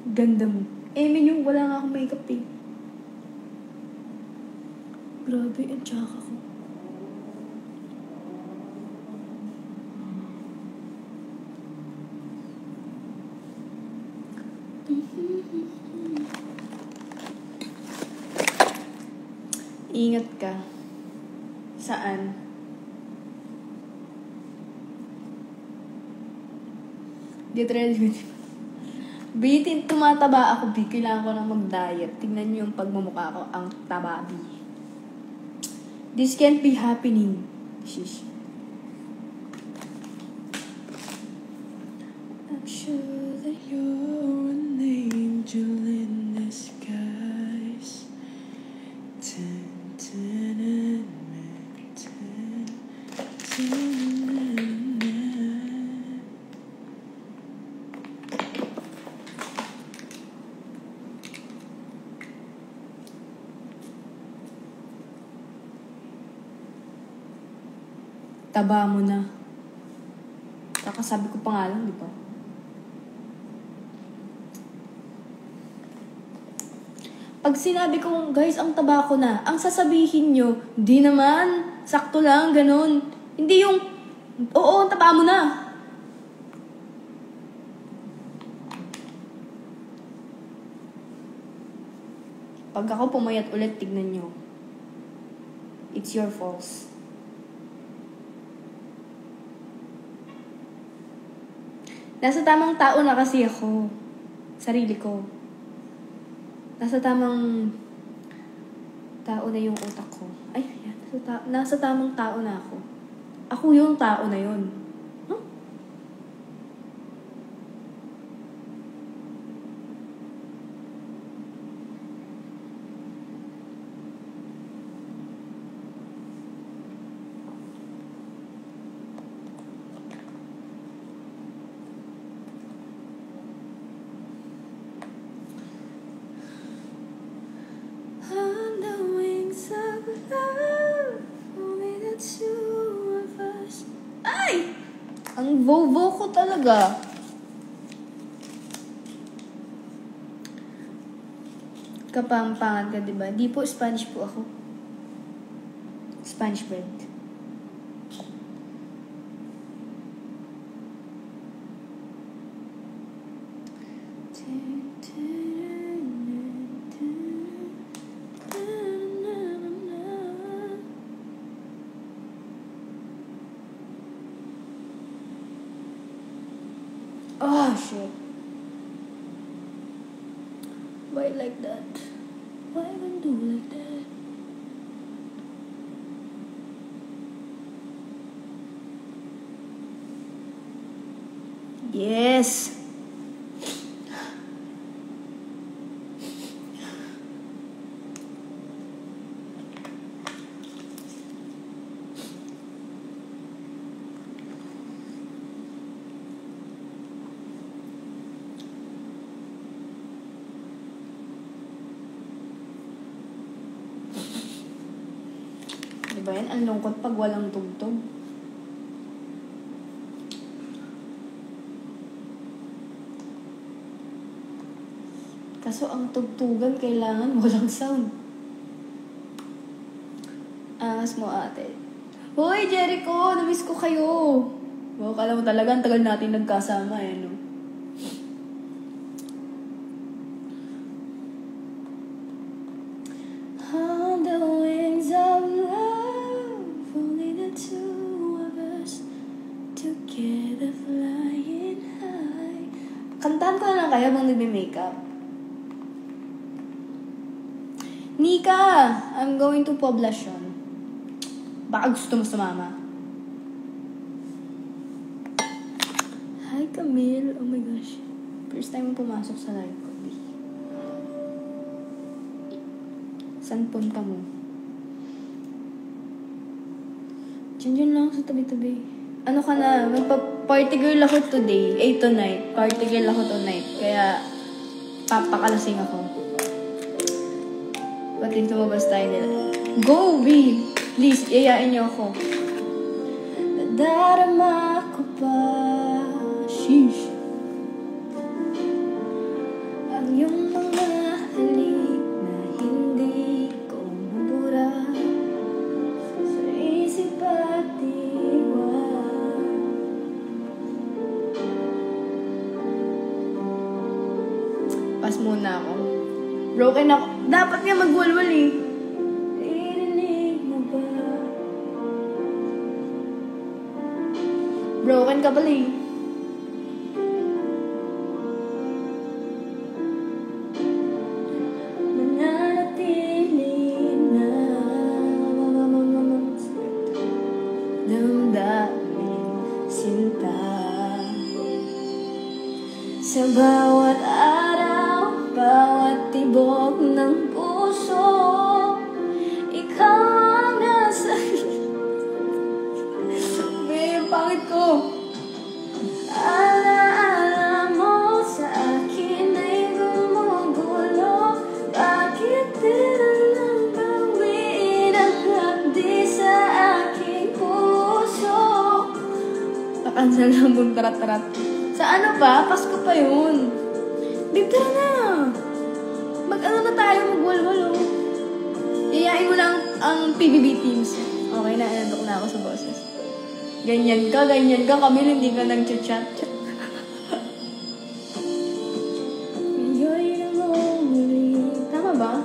Ganda mo. Eh, yung wala nga akong makeup eh. Grabe, ang tsaka ko. Ingat ka. Saan? Get ready. Bitin, tumataba ako, B. Kailangan ko nang mag-diet. Tingnan niyo yung pagmumukha ko. Ang taba, B. This can't be happening. Shish. I'm sure that you're an angel in disguise. Taba mo na. Kakasabi ko pa nga lang, di ba? Pag sinabi kong, guys, ang taba ko na, ang sasabihin nyo, di naman, sakto lang, ganun. Hindi yung, oo, ang taba mo na. Pag ako pumayat ulit, tignan nyo. It's your fault. Nasa tamang tao na kasi ako. Sarili ko. Nasa tamang tao na yung utak ko. Ay, yan. Nasa tamang tao na ako. Ako yung tao na yun. Huh? Ay! Ang vovo ko talaga. Kapampangan ka, diba? Di po, Spanish po ako. Spanish bread. Oh, shit. Why like that? Why even do like that? Yes! Diba yan? Ang lungkot pag walang tugtog. Kaso ang tugtugan kailangan walang sound. Angas mo, ate. Hoy, Jericho! Namiss ko kayo! Wow, kala mo talaga ang tagal natin nagkasama eh, no? On the wings of love, only the two of us together flying high. Kantahan ko na lang kayo bang nagbe-makeup? Nika! I'm going to Poblacion. Baka gusto mo sumama. Hi, Camille. Oh my gosh. First time mo pumasok sa live ko. Saan punta mo? Diyan lang sa tabi-tabi. Ano ka na? Magpa-party girl ako today. Tonight. Party girl ako tonight. Kaya, papakalasing ako. Pati tumabas tayo nila. Go, B! Please, yayain niyo ako. Nadarama ko pa. Sheesh. Pass muna ako. Broken ako. Dapat nga magwalwal eh. Narinig mo ba? Broken ka pala eh. Mananatili na damdamin sinta sa bawat araw, bawat tibok ng puso, ikaw ang nasa pangit ko. Alaala mo sa akin ay gumugulo. Bakit di na lang bawiin ang hapdi sa aking puso? Pakansal lang mong tarat-tarat. Sa ano pa? Pasko pa yun. Babe, tara na. Mag-ano na tayo, magwalwalo. Iyayain mo lang ang PBB teams. Okay na, inandok na ako sa boses. Ganyan ka, kami hindi ka nag-chat. Tama ba?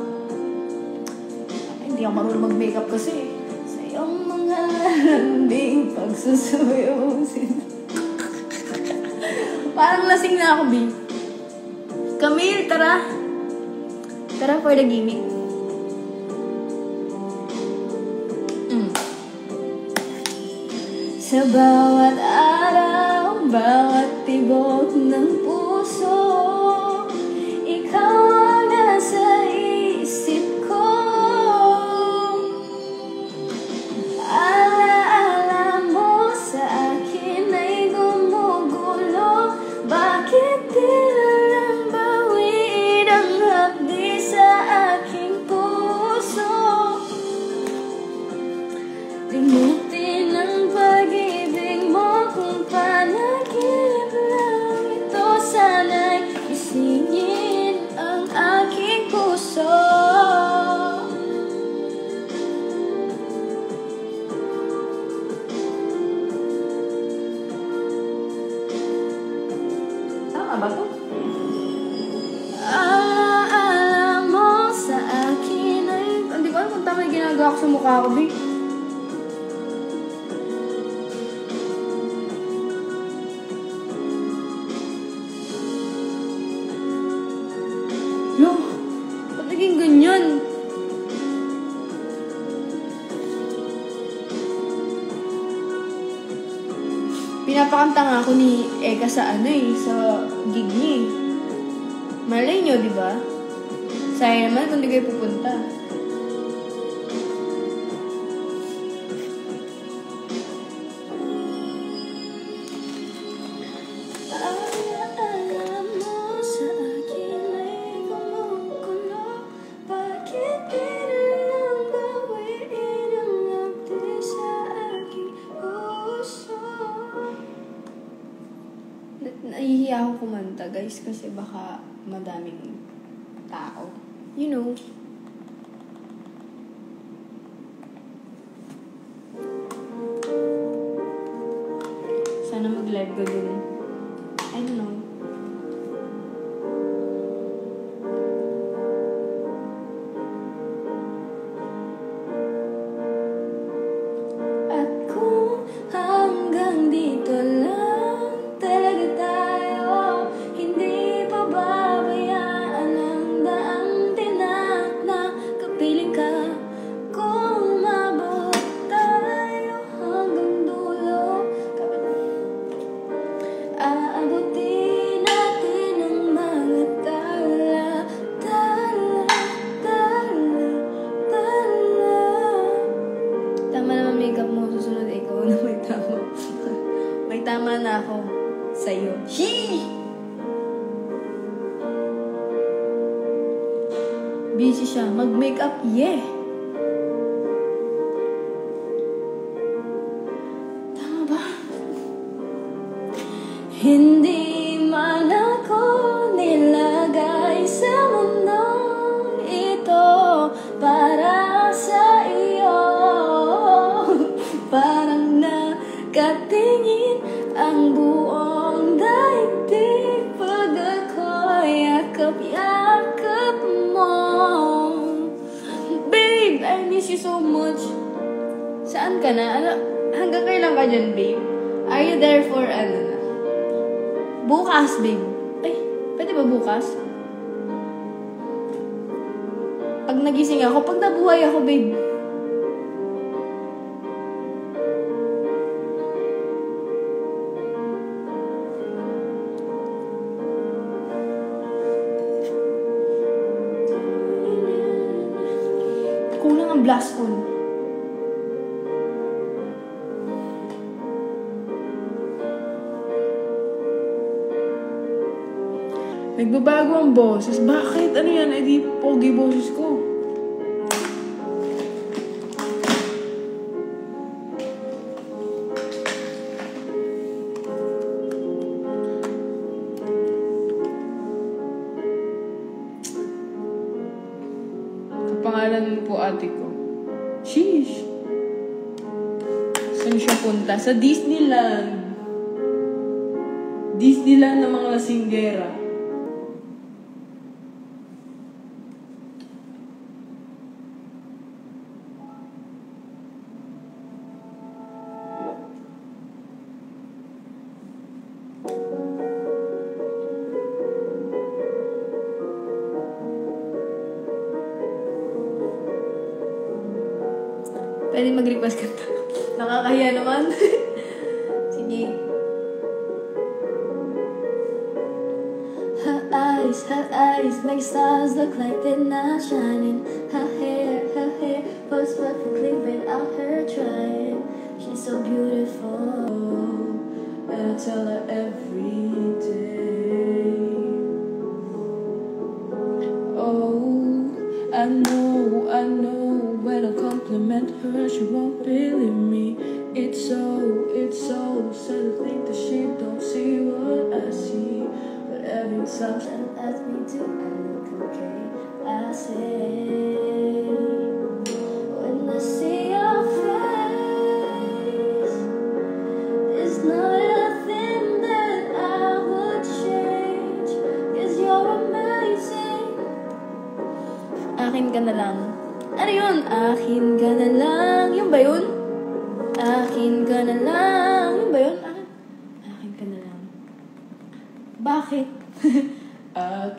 Hindi ako marunong mag-makeup kasi. Sa iyong mga landing pagsusuyosin. Parang lasing na ako, B. Camille, tara. Tara for the gimmick. Sa bawat araw, bawat tibok ng puso, ikaw ang nasa isip ko. Alaala mo sa akin ay gumugulo. Bakit di na lang bawiin ang hapdi sa aking puso? Limutin ang pag-ibig mo kung panaginip lang ito. Sana'y isingin ang aking puso. Tama ba ito? Alam mo sa akin ay... Hindi ko alam kung tama yung ginagawa ko sa mukha ko, babe. Lo, ba't naging ganyan? Pinapakanta nga ako ni Eka sa sa gig niya eh. Malay nyo, di ba? Sayang naman kung di kayo pupunta. Alam mo sa akin ay gumugulo. Bakit di na lang bawiin ang hapdi sa aking puso? Nahihiya akong kumanta, guys, kasi baka madaming tao. You know. Sana mag-live ko dun. I don't know. At kung hanggang dito lang talaga tayo, hindi pa babayaan ang daang tinat na kapiling ka. Kung umabot tayo hanggang dulo, aabutin natin ang mga tala. Tama naman makeup mo, susunod ikaw na may tama. May tama na ako sa'yo. Busy siya. Mag-makeup, yeah. Tama ba? Hindi man ako nilagay sa mundong ito para sa iyo. Parang nakatingin ang buong daigdig pag ako'y yakap. Saan ka na? Ano? Hanggang kailan ka dyan, babe? Are you there for ano na? Bukas, babe. Ay, pwede ba bukas? Pag nagising ako, pag nabuhay ako, babe. Kulang ang blast on. Nagbabago ang boses. Bakit? Ano yan? Eh di pogi boses ko. Kapangalan mo po ate ko. Sheesh. Saan siya punta? Sa Disneyland. Disneyland ng mga lasinggera. Pwede mag-request ka na. Nakakahiya naman. Sige. Her eyes make stars look like they're not shining. Her hair was perfectly without her trying. She's so beautiful, and I tell her every day. Oh, I know. When I compliment her, she won't believe me. It's so sad to think that she don't see what I see. But every time she asks me to look okay, I say, when I see your face, it's not a thing that I would change. 'Cause you're amazing. Akin ka na lang. Ano yun? Akin ka na lang. Yun ba yun? Akin ka na lang. Yun ba yun? Akin ka na lang. Bakit?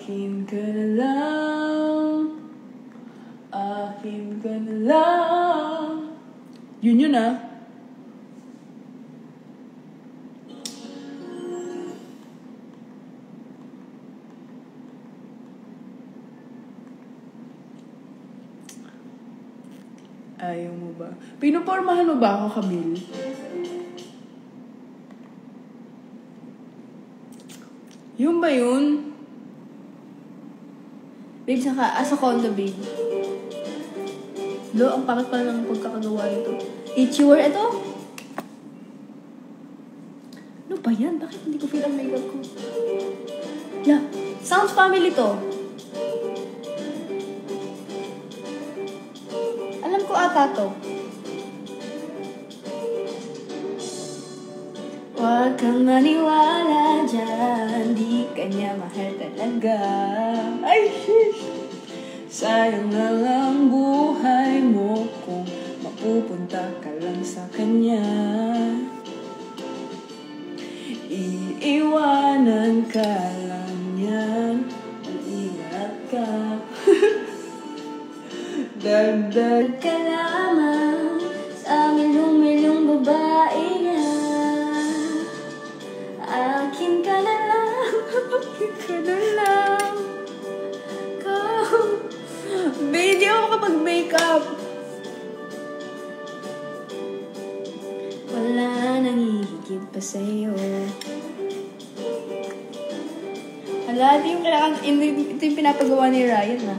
akin ka na lang. Akin ka na lang. Yun ah. Ayaw mo ba? Pinupormahan mo ba ako, Camille? Yung ba yun? Babe, saka, sa condo, babe. Lo, ang pakit pala ng pagkakagawa nito. Itchy-wear, ito? Ano ba yan? Bakit hindi ko feel ang makeup ko? Yeah. Sounds family to. Alam ko ata to. Huwag kang maniwala dyan, di kanya mahal talaga. Ay, shish! Sayang na lang buhay mo kung mapupunta ka lang sa kanya. Iiwanan ka lang yan. Mag-ingat ka. Dagdag ka lamang sa milong-milong babae niya. Akin ka na lang, akin ka na lang. Go. Babe, di ako makapag-makeup. Wala nang hihigit pa sa'yo. Hala, ito yung pinapagawa ni Ryan, ha?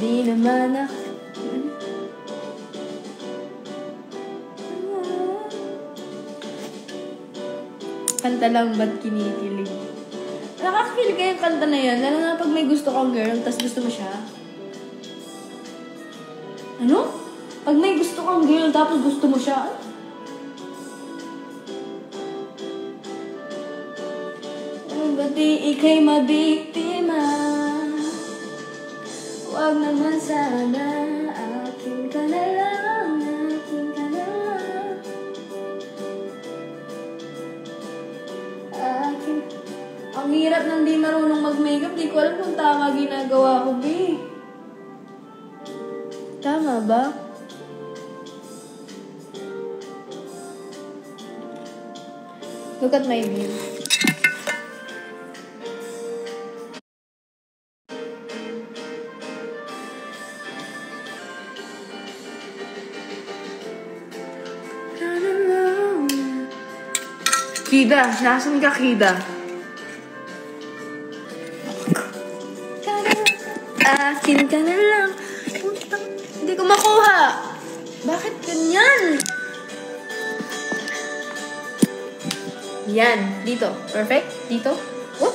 Di naman ako. Kanta lang ba't kinikilig? Nakakakilig kayong kanta na yan. Lalo na pag may gusto kang girl, tas gusto mo siya. Ano? Pag may gusto kang girl, tapos gusto mo siya. Ba't di ika'y mabiktima? Huwag naman sana. Akin ka na lang, akin Ang hirap nang di marunong mag-makeup. Di ko alam kung tama ginagawa ko, B. Tama ba? Look at my view. Kida, nasan ka, Kida? Akin ka na lang. Putang, hindi ko makuha. Bakit ganyan? Yan, dito. Perfect? Dito. Oh.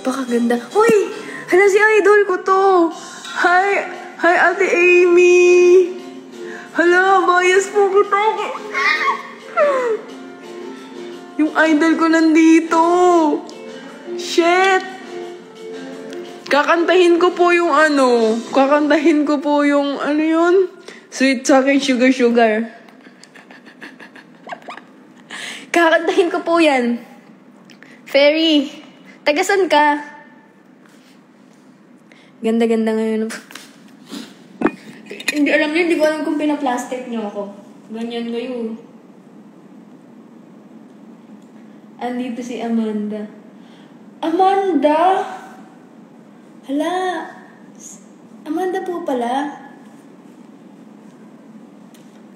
Pakaganda. Uy! Hala, si idol ko to. Hi! Hi, Ate Amy! Hala, bias po kita. Yung idol ko nandito. Shit! Kakantahin ko po yung ano yun? Sweet Talking Sugar Sugar. Kakantahin ko po yan. Fairy, tagasan ka? Ganda-ganda ngayon. Hindi alam niyo, hindi ko alam kung pinaplastic niyo ako. Ganyan kayo. Andito si Amanda. Amanda? Hala. Amanda po pala.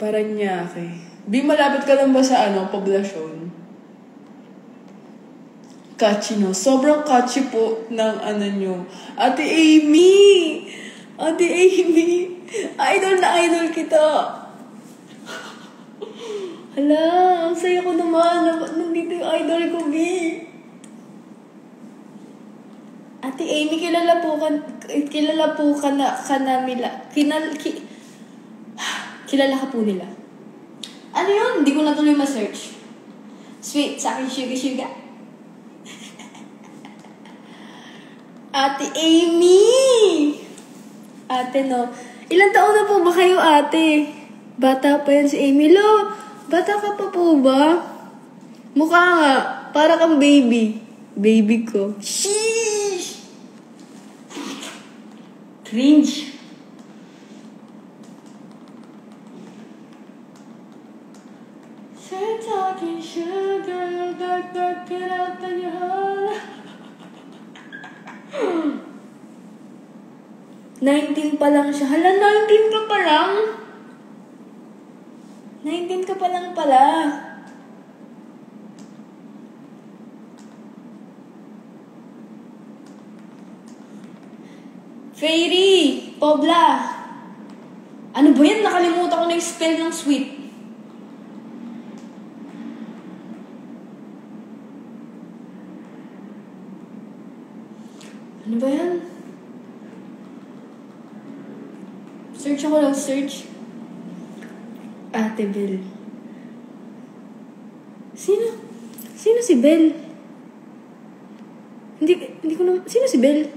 Paranaque. Di malapit ka lang ba sa poblasyon? Catchy, no? Sobrang catchy po ng nyo. Ate Amy! Ate Amy! Idol na idol kita! Hala, ang saya ko naman. Nandito yung idol ko, B. Ate Amy, kilala po ka po nila. Ano yun? Hindi ko na tuloy ma-search. Sweet, sa akin sugar. Ate Amy! Ate, no. Ilang taon na po ba kayo, ate? Bata pa yan si Amy. Lo, bata ka pa po ba? Mukha nga. Para kang baby. Baby ko. Sheesh! Cringe. Sweet talking sugar, back it up in your heart. 19 pa lang siya. Hala, 19 ka pa lang? 19 ka pa lang pala. Fairy! Pobla! Ano ba yan? Nakalimutan ko na yung spell ng sweet. Ano ba yan? Search ako lang, search. Ate Belle. Sino? Sino si Belle? Hindi ko na... Sino si Belle?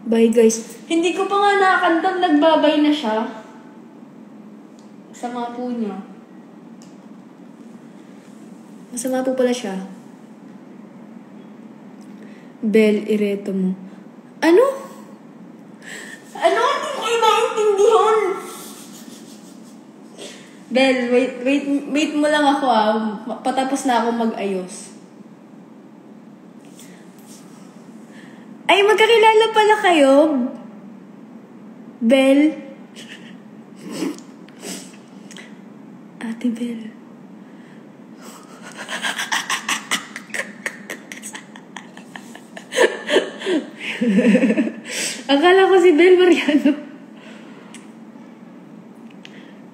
Bye, guys. Hindi ko pa nga nakakantang nagbabay na siya. Masama po niya. Masama po pala siya. Belle, ireto mo. Ano? Ano? Hindi ko maintindihan. Belle, wait mo lang ako Patapos na ako mag-ayos. Ay, magkakilala pala kayo? Belle? Ate Belle. Akala ko si Belle Mariano.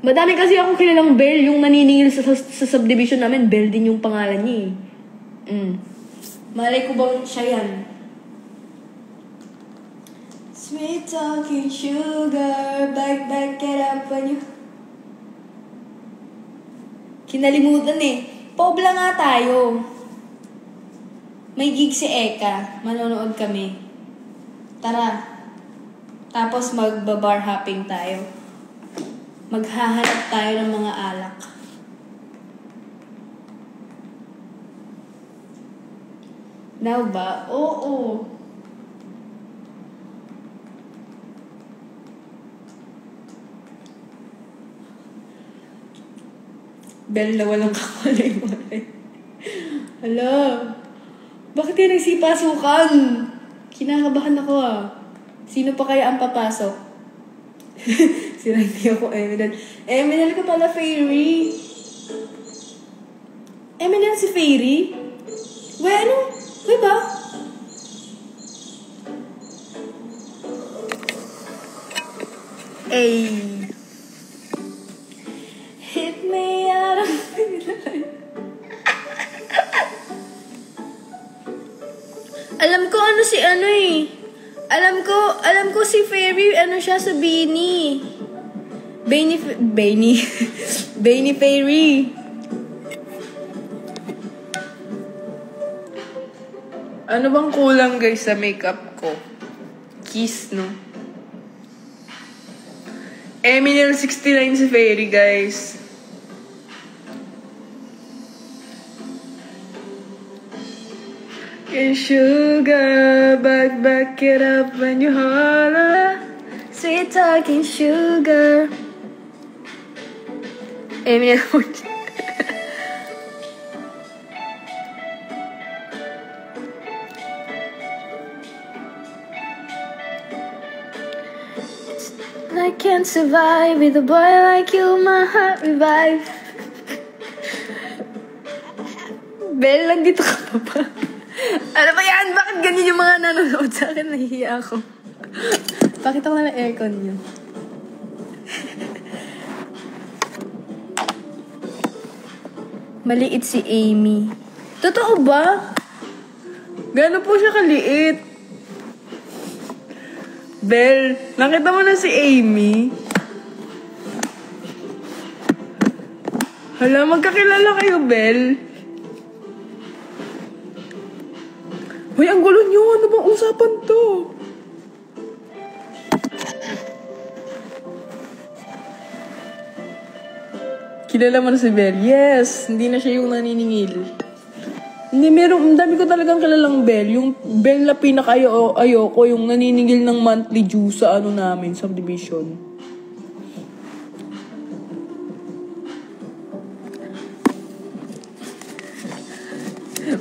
Madami kasi akong kilalang Belle, yung naniningil sa subdivision namin, Belle din yung pangalan niya eh. Malay ko bang siya yan? Sweet talking sugar, back it up on you. Kinalimutan eh. Pobla nga tayo. May gig si Eka. Manonood kami. Tara. Tapos magbabar hopping tayo. Maghahanap tayo ng mga alak. Now ba? Oo. Bell na walang kamalay-malay. Hala. Bakit yan nagsipasukan? Kinakabahan ako ah. Sino pa kaya ang papasok? Sira hindi ako Eminel. Eminel ka pala, Fairy. Eminel si Fairy? Uy, ano? Uy ba? Ay. Hit me out of Alam ko ano si ano eh. Alam ko si Fairy, ano siya sa Beanie. Beanie Fairy. Ano bang kulang guys sa makeup ko? Kiss, no? Eminel 69 si Fairy, guys. And sugar, back it up when you holler. Sweet talking sugar. Eminel I can't survive with a boy like you, my heart revive. Bel, nandito ka pa ba? Ano ba yan? Bakit ganyan yung mga nanonood sa akin? Nahihiya ako. Pakita ko na yung aircon nyo. Maliit si Amy. Totoo ba? Gano'n po siya kaliit? Bel, nakita mo na si Amy? Hala, magkakilala kayo, Bel? Hoy, ang gulo nyo. Ano bang usapan to? Kilala mo na si Bel? Yes, hindi na siya yung naniningil. Hindi, ang dami ko talagang kilalang Bel. Yung Bel na ayoko, yung naniningil ng monthly due sa ano namin, subdivision.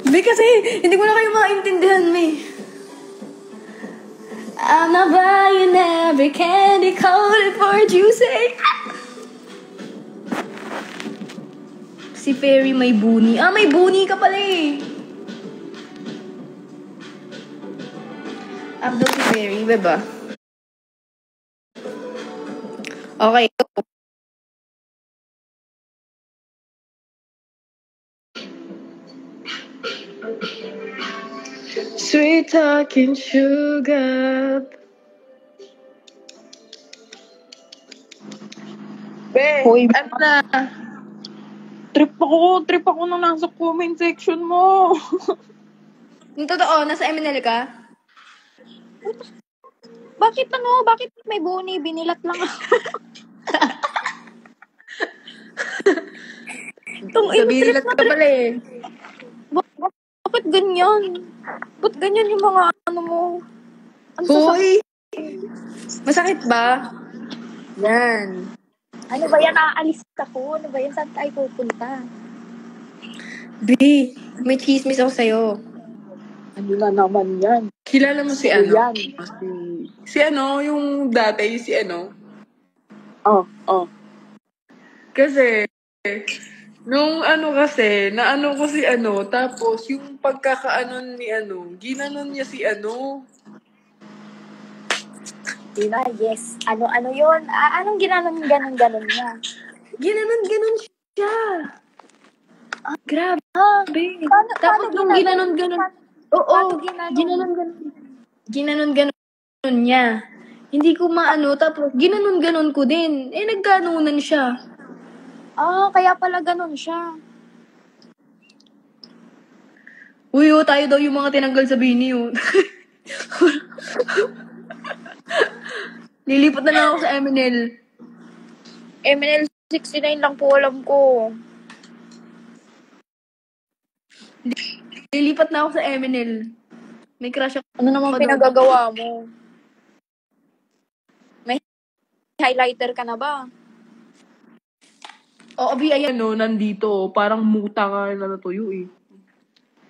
Be, kasi hindi ko na kayo maintindihan, me. I'ma buy you every candy coated for juicy. Si Fairy may buni. Ah, may buni ka pala eh. Abdul si Fairy, diba? Okay. Sweet talking sugar. Be, Hoy, ano na? Trip ako na nasa comment section mo. yung totoo, nasa MNL ka? Bakit may buni? Binilat lang ako. Sabihin ka pala eh. Bakit ganyan? Ba't ganyan yung mga ano mo? Ano Hoy! Masakit ba? Yan. Ano ba yan? Naaalis ako. Ano ba yan? Saan tayo pupunta? B, may chismis ako sa'yo. Ano na naman yan? Kilala mo si ano? Si ano, yung dati, si ano? Oh. Kasi, nung ano kasi, naano ko si ano, tapos yung pagkakaanon ni ano, ginanon niya si ano. Diba? Yes. Ano yun? Anong ginanon niya? Ginanon siya. Grabe. Paano Tapos nung ginanon. Oo, ginanon niya. Hindi ko maano, tapos ginanon ko din. Eh, nagganunan siya. Kaya pala ganun siya. Uy, tayo daw yung mga tinanggal sa Bini, oh. Lilipat na lang ako sa MNL. MNL 69 lang po alam ko. Lilipat na ako sa MNL. May crush ako. Ano naman Ano? pinagagawa mo? May highlighter ka na ba? Oo, Abi, ayan. Ano, nandito, parang muta ka na natuyo eh.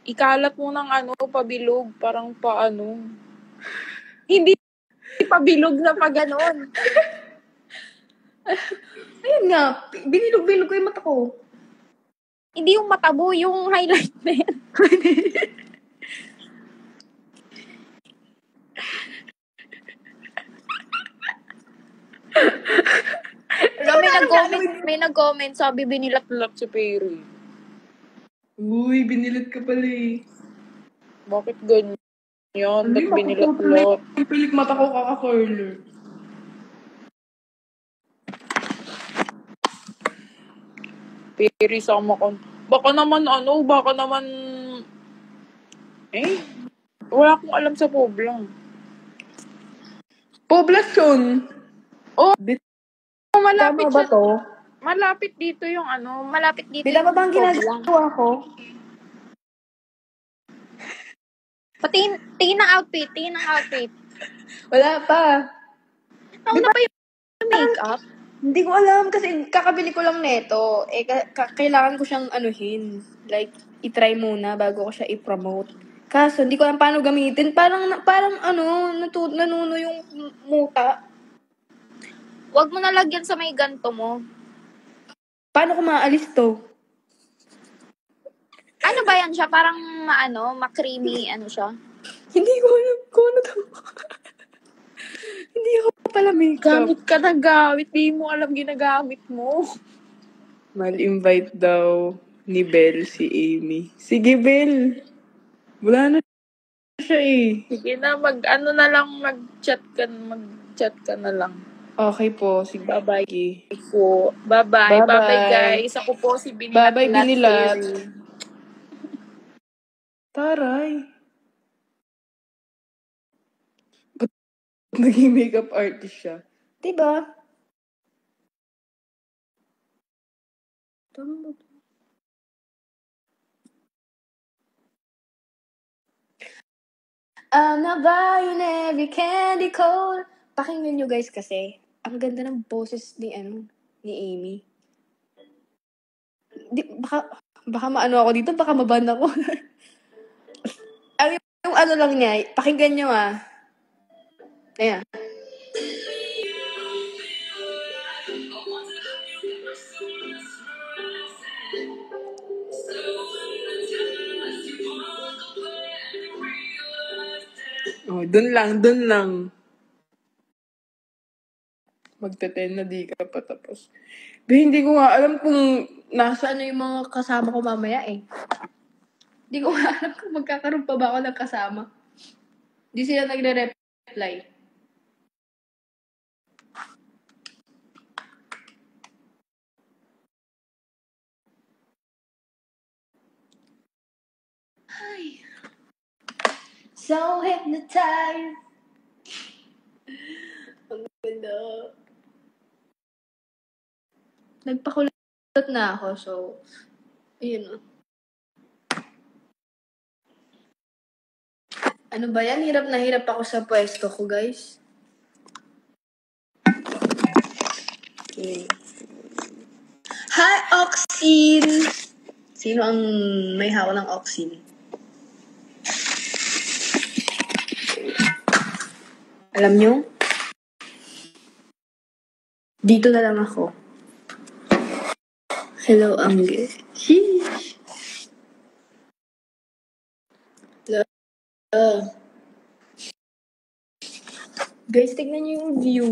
Ikalat mo ng pabilog, parang paano. Hindi pabilog na pa ganon. Ayun nga, binilog-bilog ko yung mata ko. Hindi yung matabo, yung highlight na yan. May nag-comment, sabi binilat-lat si Perry. Uy, binilit ka pala eh. Bakit ganyan? Ba't binilat-lat? Pilik mata ko kaka-curler. Perry, sama ko. Baka naman, wala akong alam sa Poblang. Poblasyon! Oh, malapit Tama ba siya. to? Malapit dito yung malapit dito Tama ba ang Poblang. ginagawa ko? Tingin ng outfit. Wala pa. Nauna pa yung makeup. Hindi ko alam kasi kakabili ko lang neto. Kailangan ko siyang anuhin. Like, itry muna bago ko siya i-promote. Kaso, hindi ko alam paano gamitin. Parang nanuno yung muta. Huwag mo nalagyan sa may ganto mo. Paano ko maalis to? Ano ba yan siya? Parang ma-creamy, siya? Hindi ko alam kung ano to. Hindi ako pala makeup. Gamit ka na gamit. Di mo alam ginagamit mo. Mal-invite daw ni Belle si Amy. Sige, Belle. Wala na siya eh. Sige na, mag-chat ka na lang. Okay po. Sige. Bye-bye Sige. po. Bye-bye. Bye-bye. Bye-bye, guys. Ako po si Binilat. Bye-bye, Binilat. Perry. Taray. Ba't naging makeup artist siya? Diba? Tama ba? I'm not buying every candy coat. Pakinggan nyo guys kasi, ang ganda ng boses ni Amy. Baka maano ako dito, baka maban ako. yung lang niya, pakinggan nyo Ayan. Oh, dun lang. Magte-10 na di ka pa tapos. Hindi ko nga alam kung nasa Ano yung mga kasama ko mamaya eh. Hindi ko alam kung magkakaroon pa ba ako ng kasama. Hindi sila nagre-reply. Hi. So hypnotized. Ang ganda. Nagpakulot na ako, so, ayun. Ano ba yan? Hirap na hirap ako sa pwesto ko, guys. Okay. Hi, Oxin! Sino ang may hawak ng Oxin? Alam nyo? Dito na lang ako. Hello, Angge. Sheesh. Guys, tignan nyo yung view.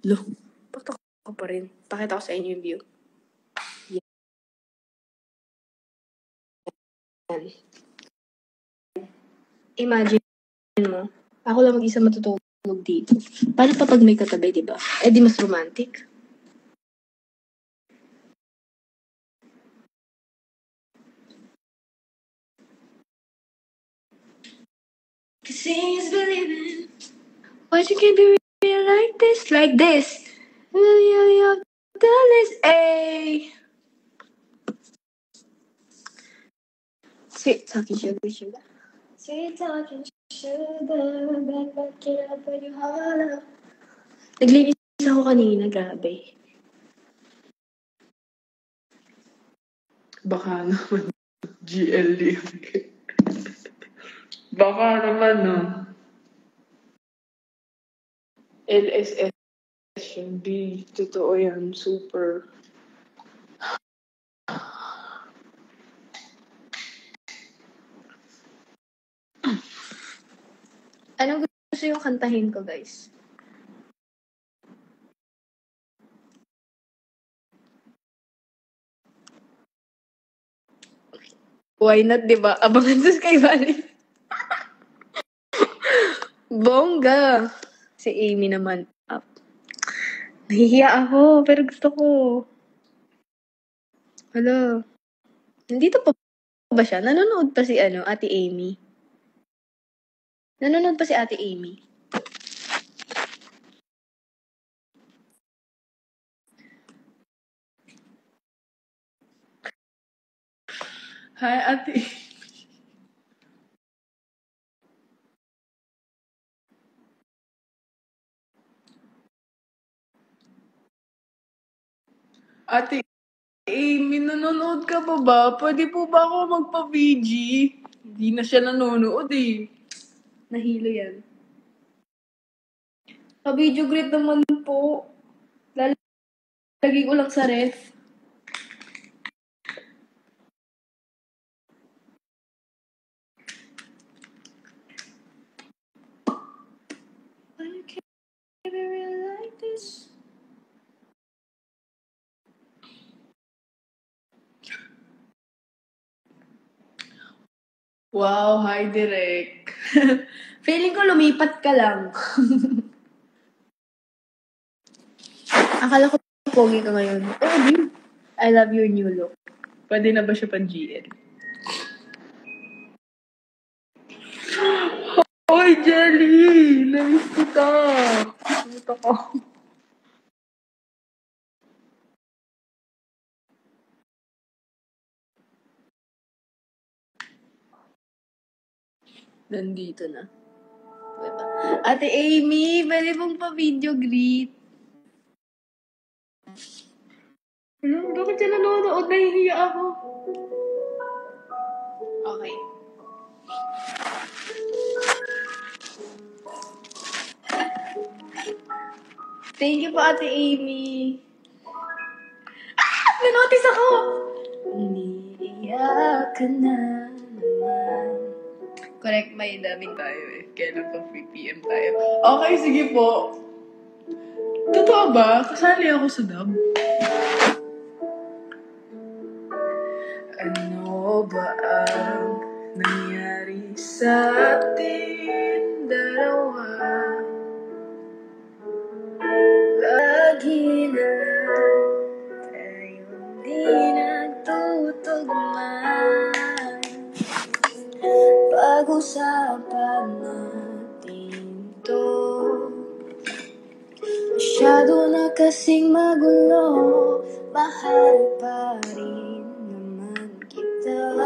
Lo, bakit ako pa rin? Pakita ko sa inyo yung view. Yan. Imagine mo, ako lang mag-isa matutulog dito. Paano pa pag may katabi, diba? Eh di mas romantic. Seeing is believing. But you can't be real like this. You're the list, ayy. Sweet talking sugar, sugar. Sweet talking sugar, ba't kinapad yung hala? Naglinis ako kanina, grabe. Baka naman, GLD. Baka naman, no? LSS yun, B. Totoo yan, super. Anong gusto yung kantahin ko, guys? Why not, di ba? Abangan sa Sky Valley. Bongga! Si Amy naman. Nahihiya ako, pero gusto ko. Hello. Nandito pa ba siya? Nanonood pa si Ate Amy. Nanonood pa si Ate Amy. Hi, Ate. Ate Amy, nanonood ka pa ba? Pwede po ba ako magpa-VG? Hindi na siya nanonood eh. Nahilo yan. Pa-video greet naman po. Lalagay ko lang sa ref. I can't really like this. Wow, hi, Direk. Feeling ko lumipat ka lang. Akala ko pogi ka ngayon. Oh, dude. I love your new look. Pwede na ba siya pang-GL? Hoy, Jelly! Namiss kita! Pumunta ko. Nandito na. Diba? Ate Amy, pwede pong pa-video greet. Ano? Bakit siya nanonood? Nahihiya ako. Okay. Thank you po, Ate Amy. Nanotice ako! Umiiyak ka na naman. Correct, may daming Tayo eh. Kailan pa 3 p.m. tayo? Okay, sige po. Totoo ba? Kasali ako sa dub. Ano ba ang nangyari sa ating dalawa? lagi na tayong di nagtutugma. Pag-usapan natin to. Masyado na kasing magulo. Mahal pa rin naman kita.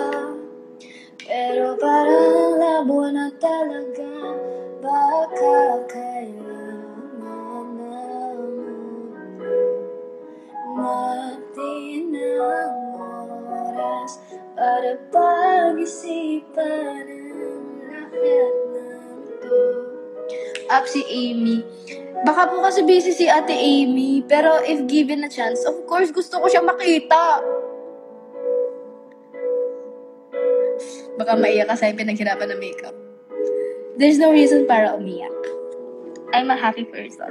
Pero parang labo na talaga. Baka kailangan natin ang oras para pag-isipan ang lahat ng to. Up si Amy. Baka po kasi busy si Ate Amy, pero if given a chance, of course, gusto ko siya makita. Baka maiyak kasi pinaghirapan ng makeup. There's no reason para umiyak. I'm a happy person.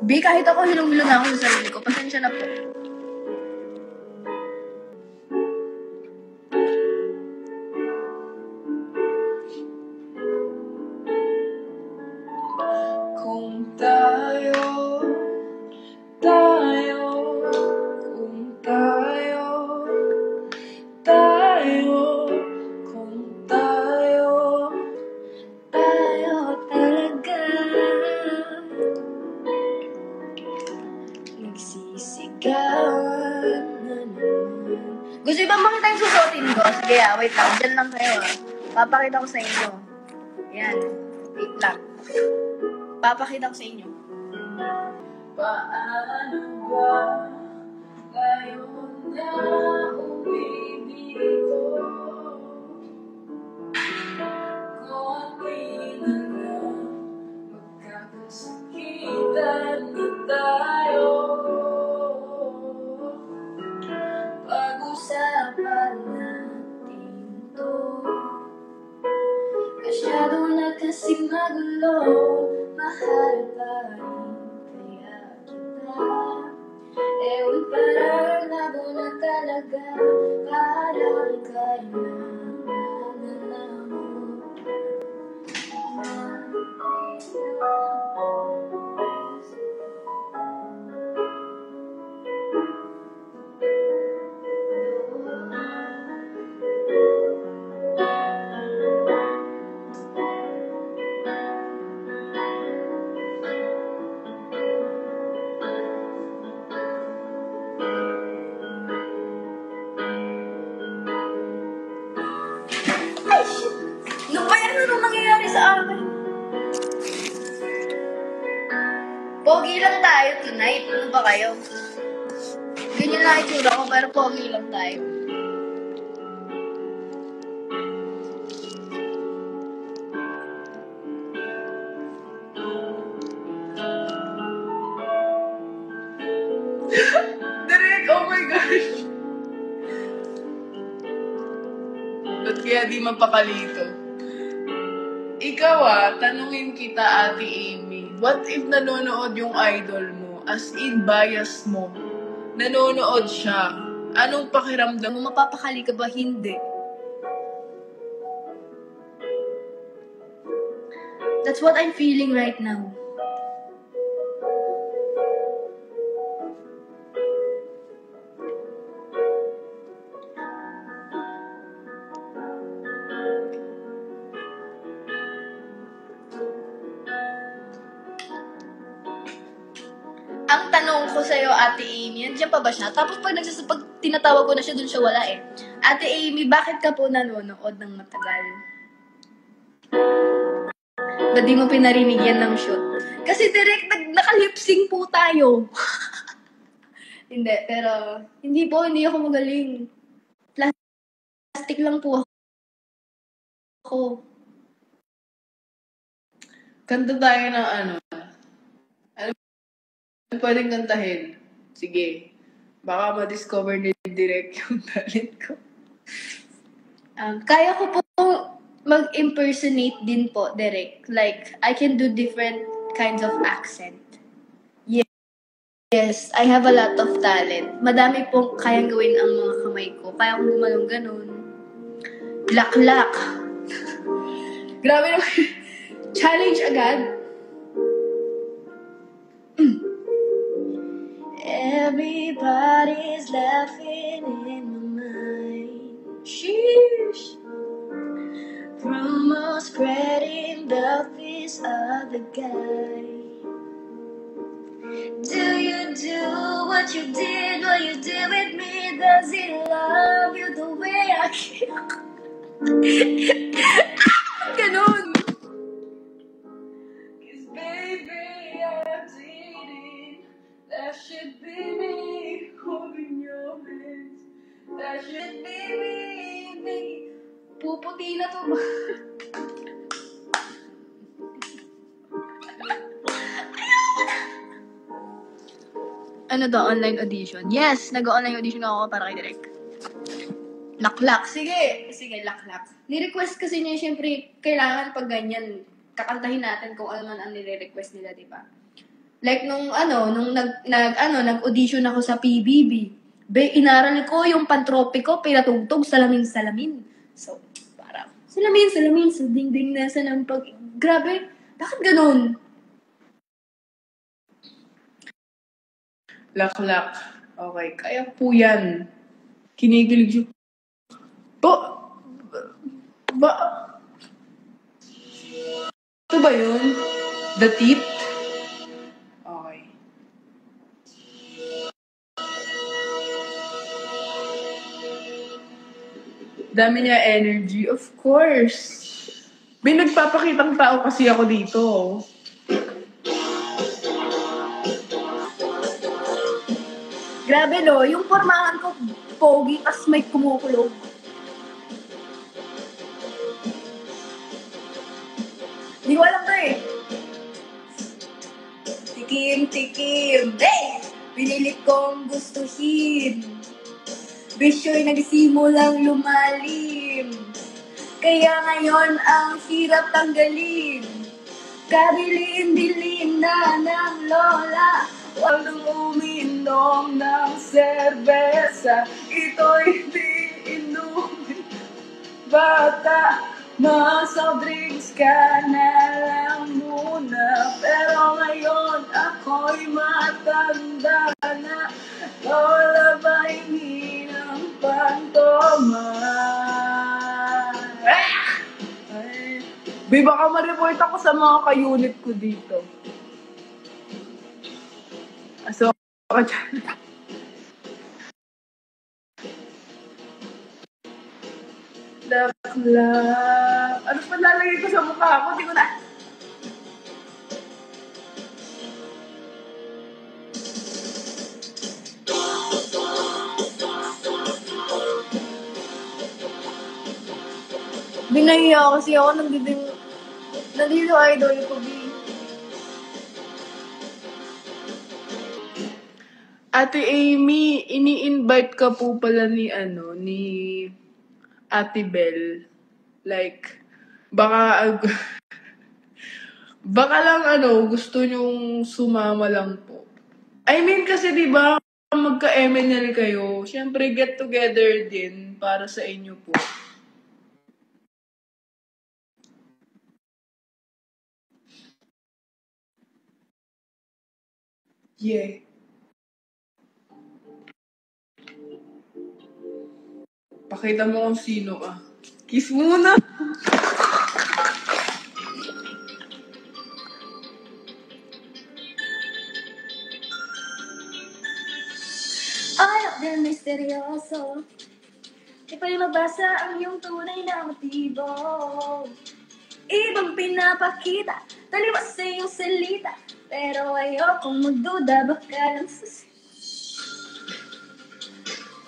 B, kahit ako hilong-hilo na ako sa sarili ko, pasensya na po. Kung tayo, kung tayo, kung tayo talaga. Nagsisi sigawan na naman. Gusto ba makita yung susuotin ko? Sige, wait lang. Diyan lang kayo, Papakita ko sa inyo. Yan. Wait lang. Papakita ko sa inyo. Paano ba ngayon na umibig ko? Kung di na lang magkakasakitan na tayo. Pag-usapan natin to. Masyado na kasing magulo. Mahal pa rin kaya kita. Ewan parang labo na talaga. Parang kailangan na mo. Ano ba yan? Ano nangyayari sa akin? Pogi lang tayo tonight. Ano ba kayo? Ganyan lang itsura ko, pero pogi lang tayo. Direk, oh my gosh! Ba't kaya di mapakalito? Ikaw tanungin kita, Ate Amy. What if nanonood yung idol mo? As in, bias mo. Nanonood siya. Anong pakiramdam mo? Mapapakali ka ba? Hindi. That's what I'm feeling right now. Ang tanong ko sa'yo, Ate Amy, nandiyan pa ba siya? Tapos pag tinatawag ko na siya, dun siya wala eh. Ate Amy, bakit ka po nanonood ng matagal? Ba't di mo pinarinig yan ng shoot? Kasi direct naka-lip-sync po tayo. Hindi, pero hindi ako magaling. Plastic lang po ako. Kanta tayo ng ano pwedeng kantahin? Sige. Baka ma-discover ni Direk yung talent ko. Kaya ko po mag-impersonate din po, Derek. Like, I can do different kinds of accent. Yes, I have a lot of talent. Madami pong kayang gawin ang mga kamay ko. Kaya kong gumalong ganun. Laklak. Grabe naman. Challenge agad. Everybody's laughing in my mind. Sheesh. Rumors spreading the face of the guy. Do you do what you did with me? Does he love you the way I can? Ganun. Cause baby, I'm cheating. That should be me holding your hands. That should be me. Puputi na to ba? Ano daw, online audition? Yes, nag-online audition ako para kay Direk. Laklak. Sige, laklak. Ni-request kasi niya, syempre, kailangan pag ganyan, kakantahin natin kung ano man ang nire-request nila, di ba? Like, nung nag-audition ako sa PBB, inaral ko yung pantropiko, pinatugtog, salamin. So, parang, salamin, sa dingding nasa ng pag... Grabe, bakit ganun? Laklak. Okay, kaya po yan. Kinikilig yung... Ito ba yun? The tip? Okay. Dami niya energy. Of course. May nagpapakitang tao kasi ako dito. Grabe no, yung pormahan ko pogi tas may kumukulog. Hindi ko alam to eh. Tikim, hey! Pinilit kong gustuhin. Bisyo'y nagsimulang lumalim. Kaya ngayon ang hirap tanggalin. Kabilin-bilin na ng lola. Walang uminom ng serbesa. Ito'y di inumin. Bata, mga drinks ka na lang muna. Pero ngayon ako'y matanda na. Wala ba hindi ng pantoma? Ay, Bi, baka ma-report ako sa mga ka-unit ko dito. So, ako dyan. Lakla. Ano pa lalagay ko sa mukha ko? Hindi ko na... Binahiya kasi ako, nandito idol ko, B. Ate Amy, ini-invite ka po pala ni Ate Bell. Like, baka lang gusto nyong sumama lang po. I mean kasi diba, magka-MNL kayo, syempre get together din para sa inyo po. Yeah. Pakita mo kung sino ka. Kiss muna! Ayaw din misteryoso. Di pa rin mabasa ang iyong tunay na motibo. Ibang pinapakita, taliwas sa iyong salita. Pero ayokong magduda, baka lang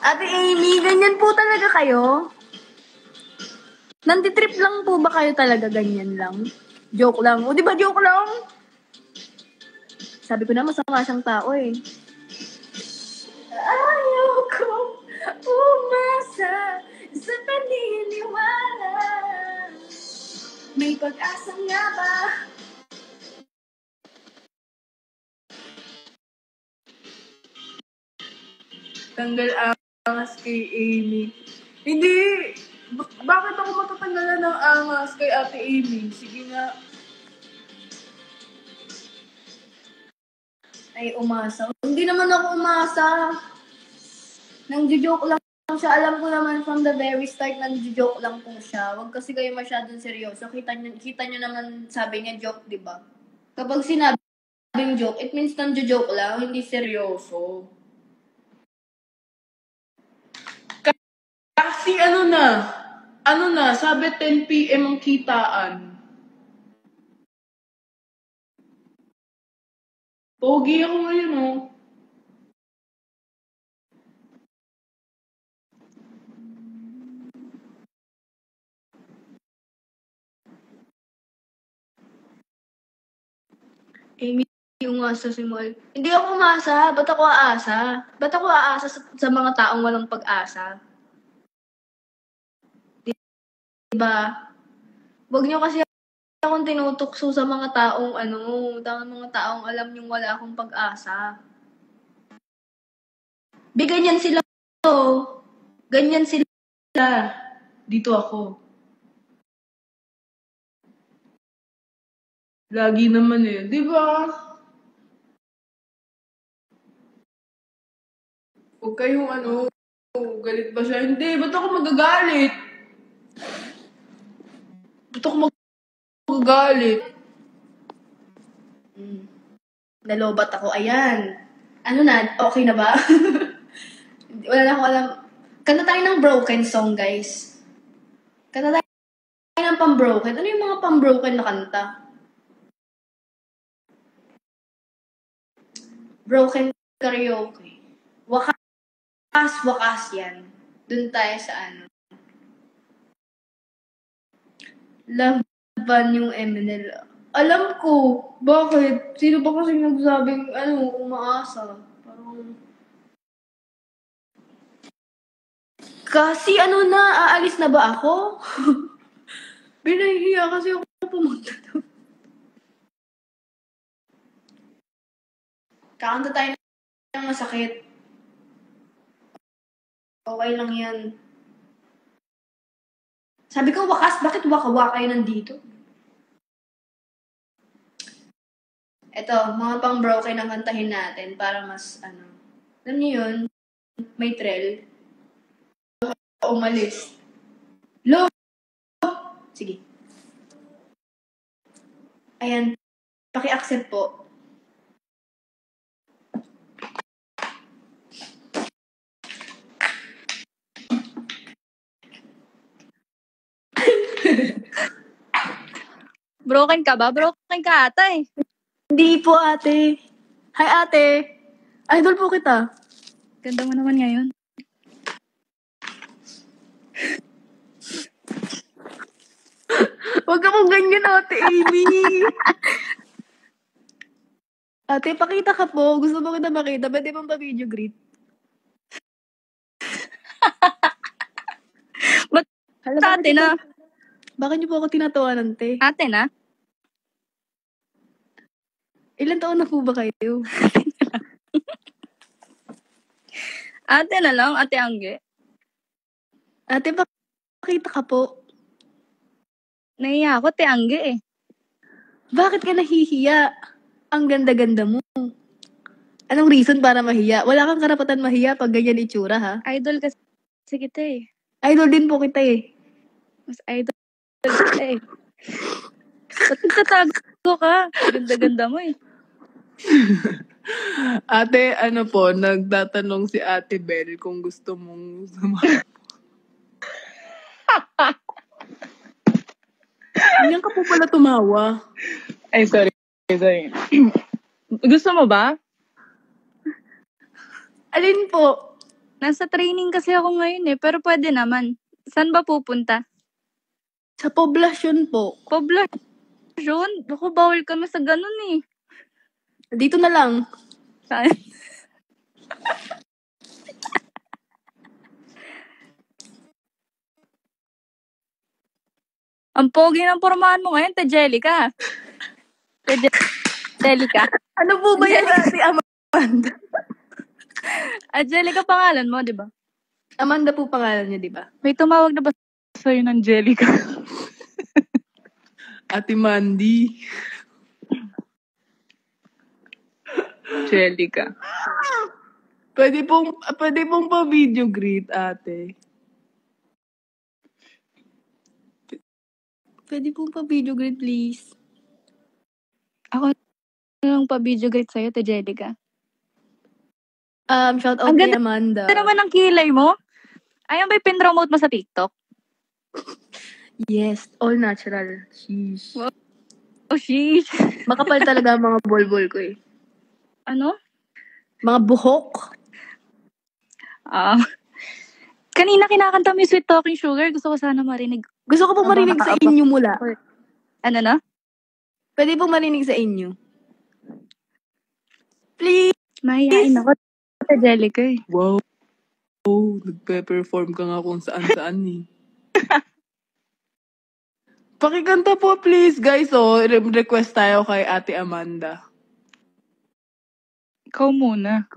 Ate Amy, ganyan po talaga kayo? Nantitrip lang po ba kayo talaga ganyan lang? Joke lang. O di ba joke lang? Sabi ko na masama siyang tao eh. Ayoko umasa sa paniniwala. May pag-asa nga ba? Tanggal angas kay Amy. Hindi! Bakit ako matatanggalan ng angas kay Ate Amy? Sige nga. Ay, umasa. Hindi naman ako umasa. Nang-joke lang siya. Alam ko naman from the very start, nang-joke lang po siya. Huwag kasi kayo masyadong seryoso. Kita nyo naman, sabi niya, joke, di ba? Kapag sinabing joke, it means nang-joke lang, hindi seryoso. Kasi sabi 10 p.m. ang kitaan. Pogi ako ngayon, oh. Amy, umasa si Mal. Hindi ako umasa. Ba't ako aasa? Ba't ako aasa sa mga taong walang pag-asa? Diba? Huwag nyo kasi akong tinutukso sa mga taong mga taong alam yung wala akong pag-asa. Ganyan sila. Ganyan sila. Dito ako. Lagi naman eh. Di ba? Huwag kayong galit ba siya? Hindi, ba't ako magagalit? Ba't ako magagalit? Nalobat ako. Ayan. Ano na? Okay na ba? Wala na ako alam. Kanta tayo ng broken song, guys. Kanta tayo ng pang-broken. Ano yung mga pang-broken na kanta? Broken karaoke. Wakas yan. Dun tayo sa ano. Laban yung MNL. Alam ko. Bakit? Sino ba kasi nagsabing, umaasa? Parang... Kasi aalis na ba ako? Binahihiya kasi ako pumunta doon. Kakanta tayo ng masakit. Okay lang yan. Sabi ko, wakas, bakit waka-waka yun nandito? Eto, mga pang-broken ang kantahin natin para mas, alam niyo yun, may trail. Umalis. Lo! Sige. Ayan, paki-accept po. Broken ka ba? Broken ka ata eh. Hindi po, ate. Hi, ate. Idol po kita. Ganda mo naman ngayon. Huwag ka mong ganyan, ate Amy. Ate, pakita ka po. Gusto mo kita makita. Pwede mong pa-video greet. Ba't Hala, ate na? Bakit niyo po ako tinatawanan, te? Ate na? Ilan taon na po ba kayo? Ate na lang, ate Angge. Ate, pakita ka po. Nahiya ako, ate Angge eh. Bakit ka nahihiya? Ang ganda-ganda mo. Anong reason para mahiya? Wala kang karapatan mahiya pag ganyan itsura, ha? Idol kasi kita eh. Idol din po kita eh. Mas idol kita eh. Ba't nagtatago ka? Ganda-ganda mo eh. Ate, nagtatanong si Ate Bell kung gusto mong sumama. Ganyan ka po pala tumawa. Ay, sorry. Gusto mo ba? Alin po? Nasa training kasi ako ngayon eh, pero pwede naman. Saan ba pupunta? Sa poblasyon po. Poblasyon? Ako, bawal kami sa ganun eh. Dito na lang. Saan? Ang pogi ng pormahan mo ngayon, Tejelica. Tejelica. Ano po ba yan, Ate Amanda? Angelica pangalan mo, di ba? Amanda po pangalan niya, di ba? May tumawag na ba sa'yo ng Angelica? Ate Mandy. Angelica. Pwede pong pa-video greet, ate. Pwede po pa video greet, please. Ako yung pa-video greet sa'yo, Tejelica. Shout out kay Amanda. Ano naman ang kilay mo? Ayun ba yung pin-promote mo sa TikTok? Yes, all natural. Sheesh. Oh, sheesh. Makapal talaga ang mga bolbol ko eh. Ano? Mga buhok. Kanina kinakanta mo yung Sweet Talking Sugar. Gusto ko sana marinig. Gusto ko po marinig sa inyo mula. Ano na? Pwede po marinig sa inyo. Please. Mahihain ako, Angelica eh. Wow. Oh, nagpe-perform ka nga kung saan-saan eh. Pakikanta po please guys. Request tayo kay Ate Amanda. Ikaw muna.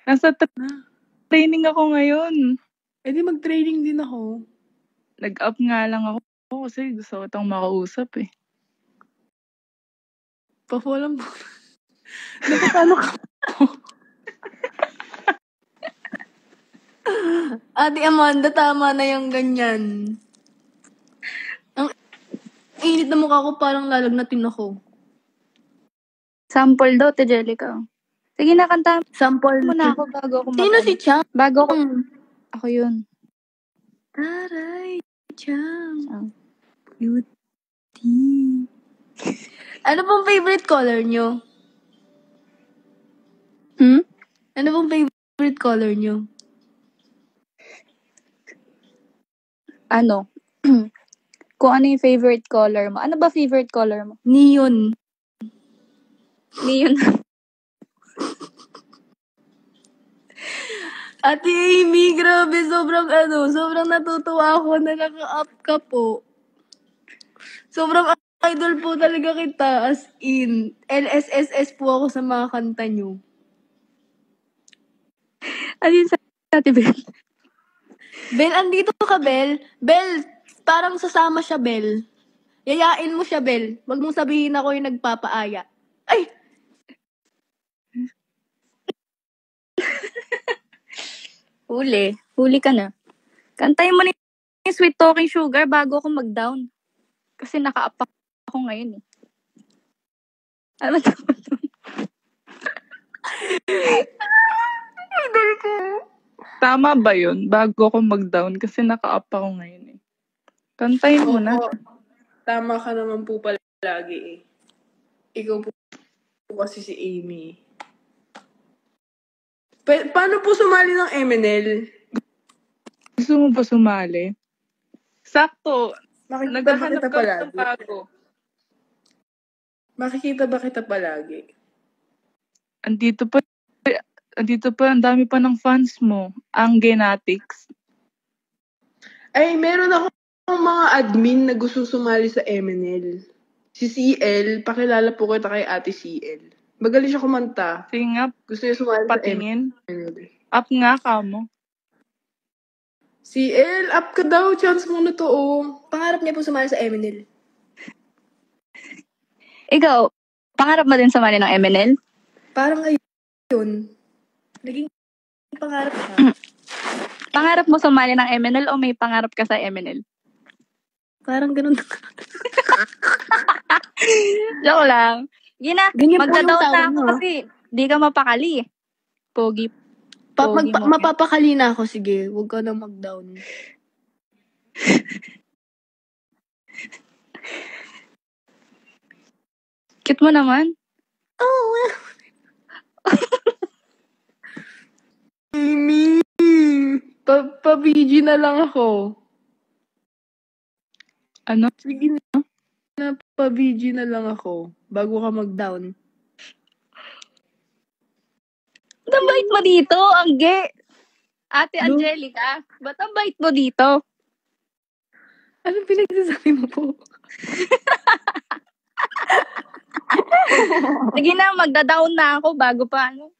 Nasa training ako ngayon. Eh di mag-training din ako. Nag-up nga lang ako kasi gusto ko itong makausap eh. Pa-follow mo. Napapalo ka po. Ate Amanda, tama na yung ganyan. Ang init na mukha ko, parang lalagnatin ako. Sample daw, Tejelica. Sige na, kanta Sample mo na ako bago ako Sino si Chang? Bago ako. Ako yun. Taray. Chang. Ang beauty. Ano pong favorite color nyo? Hmm? Ano pong favorite color nyo? Ano? Kung ano yung favorite color mo. Ano ba favorite color mo? Neon. Neon. Ate Amy, grabe, sobrang natutuwa ako na naka-up ka po. Sobrang idol po talaga kita, as in. LSSS po ako sa mga kanta nyo. Ano yun sa Ate Bel? Bel, andito ka, Bel. Bel, parang sasama siya, Bel. Yayain mo siya, Bel. Wag mong sabihin ako yung nagpapaaya. Ay! Huli ka na. Kantayin mo na yung Sweet Talking Sugar bago ako mag-down. Kasi naka-up ako ngayon eh. Ano ba Idol ko. Tama ba yun? Bago ako mag-down kasi naka-up ako ngayon eh. Kantayin mo na. Oo, tama ka naman po palagi eh. Ikaw po kasi si Amy. Paano po sumali ng MNL? Gusto mo ba sumali? Sakto. Makikita ba Naghahanap kita ka ng palagi? bago. Makikita ba kita palagi? Andito pa, ang dami pa ng fans mo. Ang Genetics. Ay, meron akong mga admin na gusto sumali sa MNL. Si CL, pakilala po kita kay ate CL. Magaling siya kumanta. Sige nga, Gusto niya sumali sa patingin. MNL. Up nga ka mo. CL, up ka daw. Chance mo na to, oh. Pangarap niya po sumali sa MNL. Ikaw, pangarap mo din sumali ng MNL? Parang ngayon, naging pangarap ka. Pangarap mo sumali ng MNL o may pangarap ka sa MNL? Parang ganun. Joke lang. Gina, Ganyan po yung magda-down tao na ako mo, kasi di ka mapakali. Pogi. Pogi mo. Mapapakali na ako, sige. Huwag ka na mag-down. Cute mo naman. Oh, well. Amy, pa-BG na lang ako. Ano? Sige na, pa-BG na lang ako. Bago ka mag-down. Ba't ang bait mo dito, Angge? Ate Angelica, ba't ang bait mo dito? Anong pinagsasabi mo po? Sige na, magda-down na ako bago pa ano.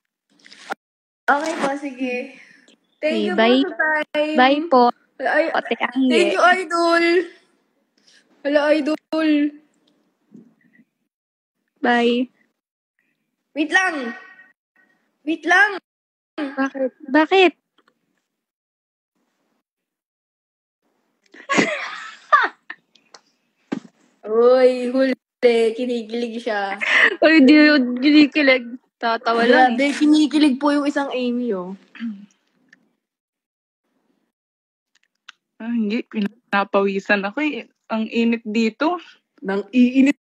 Okay po, sige. Thank you Bye. po sa time. Bye po. Ay, Ote Angge. thank you, idol. Hello, idol. Bye. Wait lang. Wait lang. Bakit? Bakit? Uy, huli. Kinikilig siya. Ay, di kinikilig. Tatawa lang eh. Grabe, kinikilig po yung isang Amy, oh. Hindi, pinapawisan ako eh. Ang init dito. Nang iinit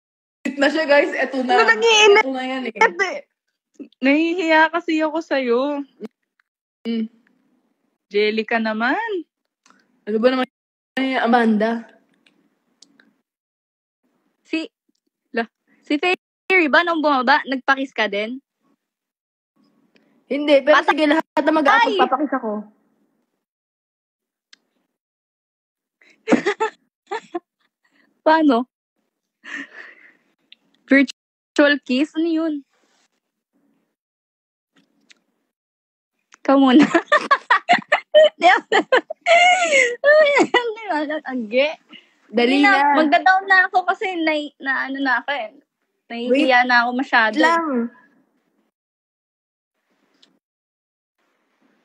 na siya, guys. Eto na. Nag-iinit. Eto na yan eh. Nahihiya kasi ako sa'yo. Mm. Jelly ka naman. Ano ba naman yung Amanda. Si Fairy ba nung bumaba, nagpakis ka din? Hindi, pero sige, lahat na mag-aapag, Ay! papakis ako. Paano? Virtual kiss? Ano yun? Ikaw muna. Angge. Dali na. Magda-down na ako kasi ano na ako eh. Nahihiya na ako masyado. Wait lang.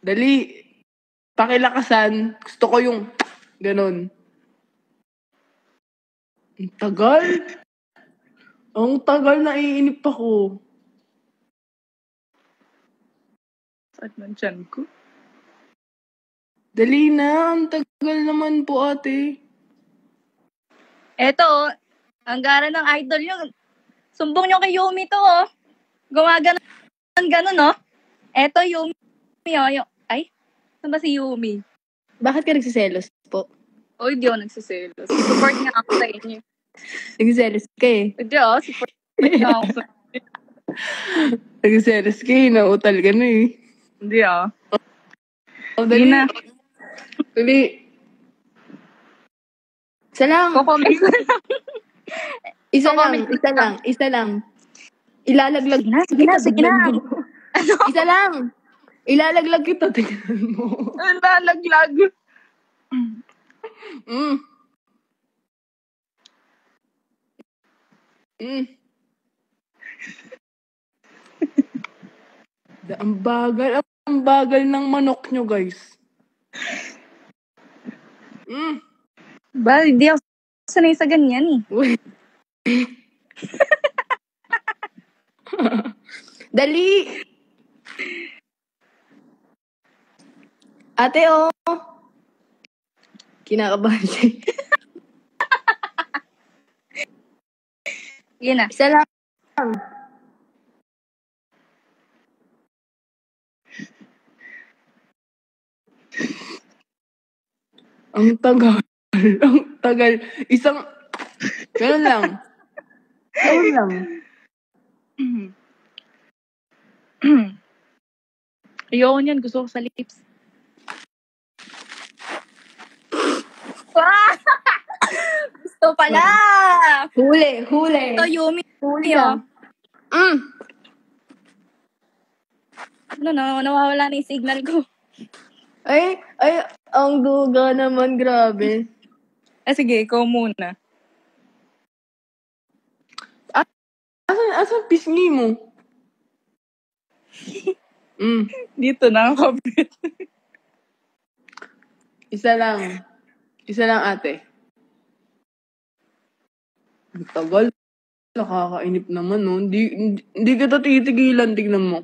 Dali. Pakilakasan. Gusto ko yung ganun. Ang tagal. Ang tagal, naiinip ako. Saan ng tiyan ko? Dali na. Ang tagal naman po, ate. Eto, ang gara ng idol nyo. Sumbong nyo kay Yumi to, oh. Gumaganon ganun, oh. Eto, Yumi, oh. Ay, saan ba si Yumi? Bakit ka nagsiselos po? Oh, hindi ako nagsiselos. Support nga ako sa inyo. Nagsiselos ka eh. Hindi, oh. Support nga ako sa inyo. Nagsiselos ka eh, nautal ka na eh. Hindi, oh. Oh, Hindi dali. na. Dali. Isa lang. Kukomment ko lang. Isa lang. Ilalaglag Sige na. Isa lang. Ilalaglag kita. Tingnan mo. Ang lalaglag. Mm. Mm. Ang bagal ng manok nyo, guys. Mm. Ba, hindi ako sanay sa ganyan, eh. Uy. Dali. Ate, oh. Kinakabahan siya. Sige na. Isa lang. Ang tagal. Ganun lang. Ayoko niyan. Gusto ko sa lips. Gusto pala! Huli. Ito, Yumi. Huli Oh. Mm. Nawawala na yung signal ko. Ay, ang duga naman, grabe. Sige, ikaw muna. Asan pisngi mo? Dito na ako. Isa lang, ate. Ang tagal. Nakakainip naman, no? Hindi kita titigilan, tignan mo.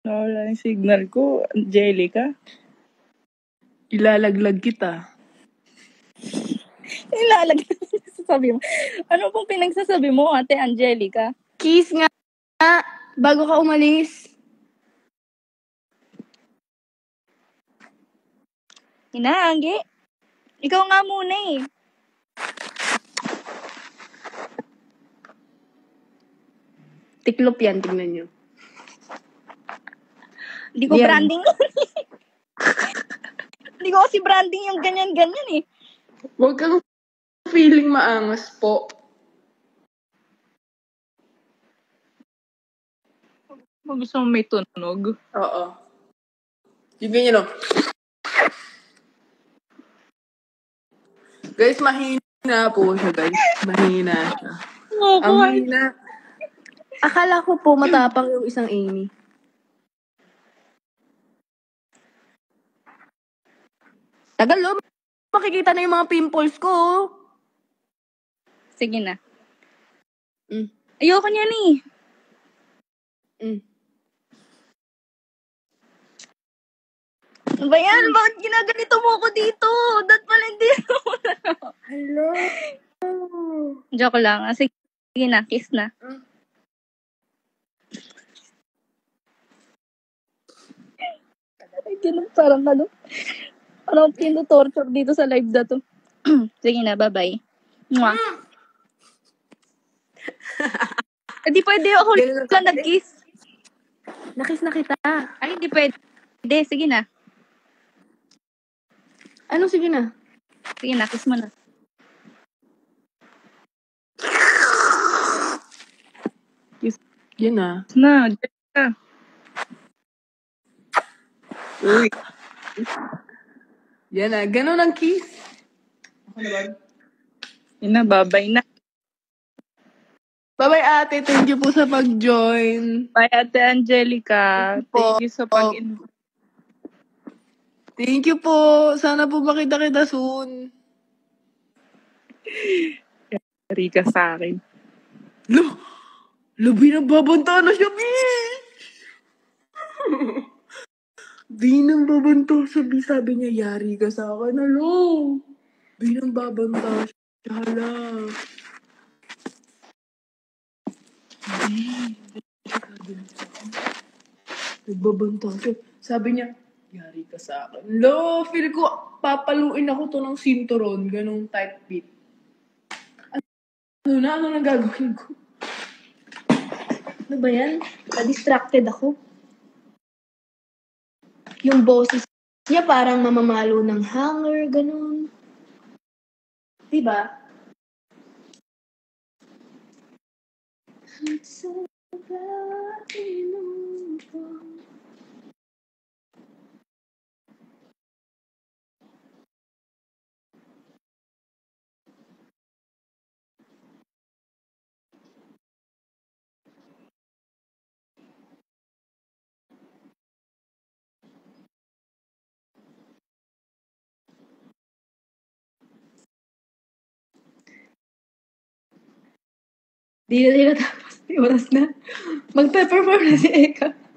Nawala yung signal ko. Angelica. Ilalaglag kita. Sabi mo. Ano pong pinagsasabi mo, Ate Angelica? Kiss nga. Bago ka umalis. Inaanggi. Ikaw nga muna eh. Tiklop yan, tignan nyo. Hindi ko Yan. branding. Hindi ko kasi branding yung ganyan-ganyan eh. Huwag kang feeling maangas po. Gusto mo may tunog? Oo. Yung ganyan, no? Guys, mahina po siya, guys. Mahina siya. Ang mahina. Akala ko po matapang yung isang Amy. Tagal, oh. Makikita na yung mga pimples ko. Sige na. Mm. Ayoko niyan eh. Ano ba yan? Bakit ginaganito mo ako dito? Dat pala hindi. Hello. Joke lang. Sige na, kiss na. Ay, ganun parang ano. Parang pino-torture dito sa live na to. Sige na, bye-bye. Mwah. Hindi pwede ako lang nag-kiss. Nakiss na kita. Ay, hindi pwede. Sige na. Ano, sige na. Sige na, kiss mo na. Yan na. Na, Jessica. Uy. Yan na. Ganun ang kiss. Ako na ba? Yun na, bye-bye na. Bye-bye, ate. Thank you po sa pag-join. Bye, Ate Angelica. Thank you sa pag-invite. Thank you po. Sana po makita-kita soon. Rika sa akin. Labi na babanta na siya, Binang babanta, sabi niya, yari ka sa akin, Binang babanta siya. Hala. Nagbabanta siya. Sabi niya, yari ka sa akin. Lo, feel ko, papaluin ako to ng sinturon. Ganong type beat. Ano nang gagawin ko? Ano ba yan? Na-distracted ako. Yung boses niya parang mamamalo ng hanger, ganun. Diba? Di na tapos. Oras na. Magpe-perform na si Eka.